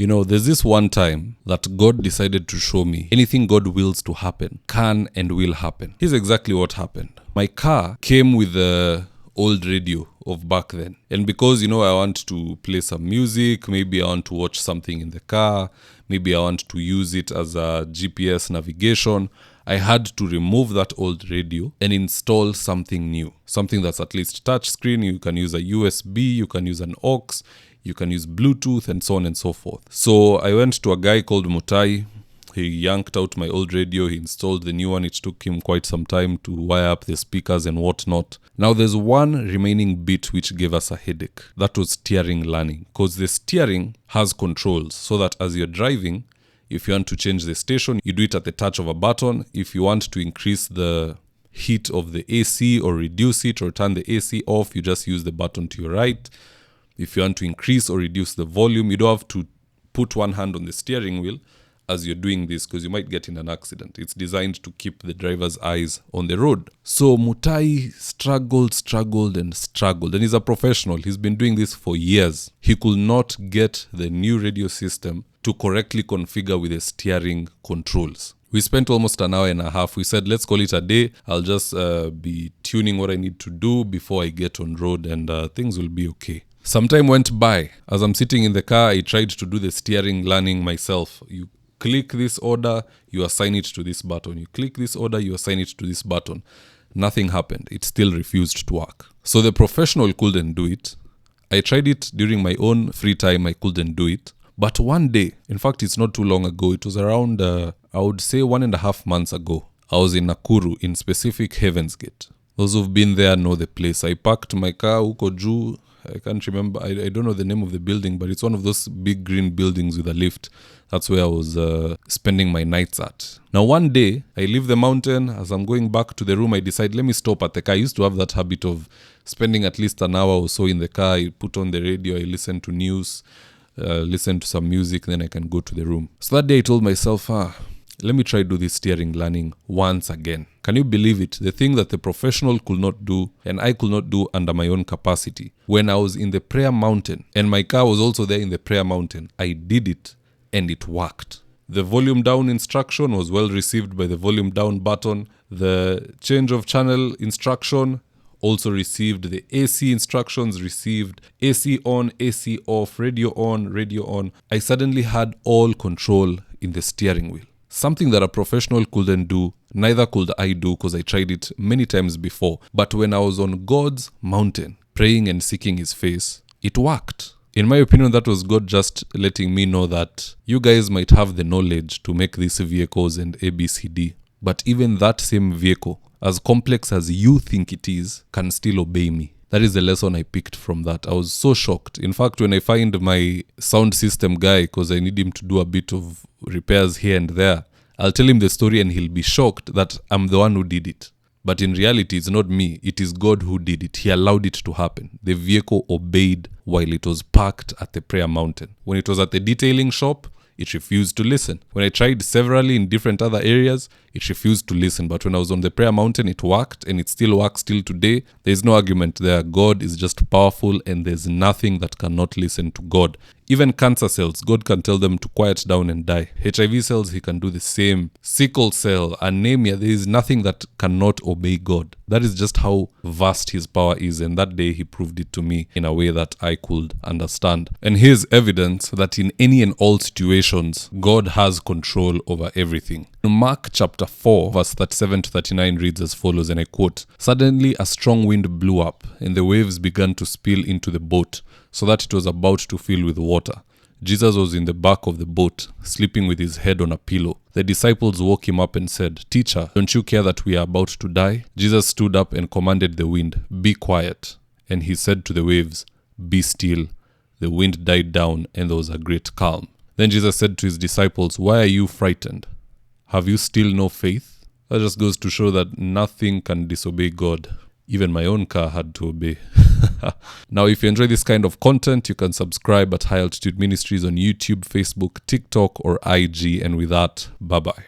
There's this one time that God decided to show me anything God wills to happen can and will happen. Here's exactly what happened. My car came with the old radio of back then. And because, I want to play some music, maybe I want to watch something in the car, maybe I want to use it as a GPS navigation, I had to remove that old radio and install something new. Something that's at least touchscreen. You can use a USB, you can use an aux, you can use Bluetooth, and so on and so forth. So I went to a guy called Mutai. He yanked out my old radio, he installed the new one. It took him quite some time to wire up the speakers and whatnot. Now there's one remaining bit which gave us a headache. That was steering learning. Because the steering has controls so that as you're driving, if you want to change the station, you do it at the touch of a button. If you want to increase the heat of the AC or reduce it or turn the AC off, you just use the button to your right. If you want to increase or reduce the volume, you don't have to put one hand on the steering wheel as you're doing this because you might get in an accident. It's designed to keep the driver's eyes on the road. So Mutai struggled. And he's a professional. He's been doing this for years. He could not get the new radio system to correctly configure with the steering controls. We spent almost an hour and a half. We said, let's call it a day. I'll just be tuning what I need to do before I get on road and things will be okay. Some time went by. As I'm sitting in the car, I tried to do the steering learning myself. You click this order, you assign it to this button. You click this order, you assign it to this button. Nothing happened. It still refused to work. So the professional couldn't do it. I tried it during my own free time. I couldn't do it. But one day, in fact, it's not too long ago. It was around, I would say 1.5 months ago. I was in Nakuru, in specific Heaven's Gate. Those who've been there know the place. I parked my car, huko juu. I can't remember. I don't know the name of the building, but it's one of those big green buildings with a lift. That's where I was spending my nights at. Now, one day, I leave the mountain. As I'm going back to the room, I decide, let me stop at the car. I used to have that habit of spending at least an hour or so in the car. I put on the radio, I listen to news, listen to some music, then I can go to the room. So that day, I told myself, let me try do this steering learning once again. Can you believe it? The thing that the professional could not do and I could not do under my own capacity. When I was in the prayer mountain and my car was also there in the prayer mountain, I did it and it worked. The volume down instruction was well received by the volume down button. The change of channel instruction also received. The AC instructions received. AC on, AC off, radio on, radio on. I suddenly had all control in the steering wheel. Something that a professional couldn't do, neither could I do because I tried it many times before. But when I was on God's mountain, praying and seeking His face, it worked. In my opinion, that was God just letting me know that you guys might have the knowledge to make these vehicles and ABCD. But even that same vehicle, as complex as you think it is, can still obey me. That is the lesson I picked from that. I was so shocked. In fact, when I find my sound system guy, because I need him to do a bit of repairs here and there, I'll tell him the story and he'll be shocked that I'm the one who did it. But in reality, it's not me. It is God who did it. He allowed it to happen. The vehicle obeyed while it was parked at the prayer mountain. When it was at the detailing shop, it refused to listen. When I tried severally in different other areas, it refused to listen. But when I was on the prayer mountain, it worked, and it still works till today. There's no argument there. God is just powerful, and there's nothing that cannot listen to God. Even cancer cells, God can tell them to quiet down and die. HIV cells, He can do the same. Sickle cell, anemia, there is nothing that cannot obey God. That is just how vast His power is, and that day He proved it to me in a way that I could understand. And here's evidence that in any and all situations, God has control over everything. Mark chapter 4, verse 37 to 39 reads as follows, and I quote, "Suddenly a strong wind blew up, and the waves began to spill into the boat, so that it was about to fill with water. Jesus was in the back of the boat, sleeping with his head on a pillow. The disciples woke him up and said, 'Teacher, don't you care that we are about to die?' Jesus stood up and commanded the wind, 'Be quiet.' And he said to the waves, 'Be still.' The wind died down, and there was a great calm. Then Jesus said to his disciples, 'Why are you frightened? Have you still no faith?'" That just goes to show that nothing can disobey God. Even my own car had to obey. Now, if you enjoy this kind of content, you can subscribe at High Altitude Ministries on YouTube, Facebook, TikTok, or IG. And with that, bye-bye.